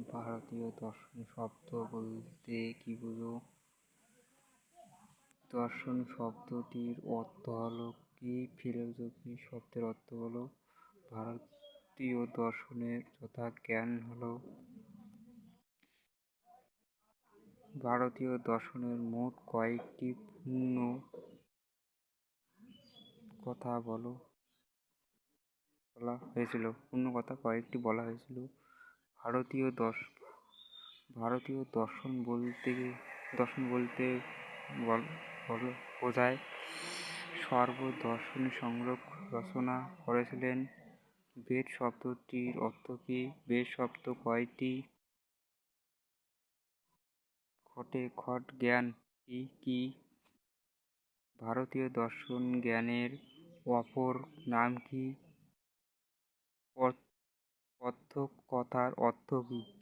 ভারতীয় দর্শন শব্দ বলতে কি বুঝো? দর্শন শব্দটির অর্থ হলো কি? ফিলোসফি শব্দের অর্থ হলো ভারতীয় দর্শনের যথা জ্ঞান হলো ভারতীয় দর্শনের মোট কয়েকটি পূর্ণ কথা বলা হয়েছিল। ভারতীয় দর্শন বলতে বোঝায় সর্বদর্শন সংগ্রহ রচনা করেছিলেন। বেদ শব্দটির অর্থ কি? বেদ শব্দ কয়টি? ঘট জ্ঞান কি? ভারতীয় দর্শন জ্ঞানের অপর নাম কি? কথ্য কথার অর্থ কি?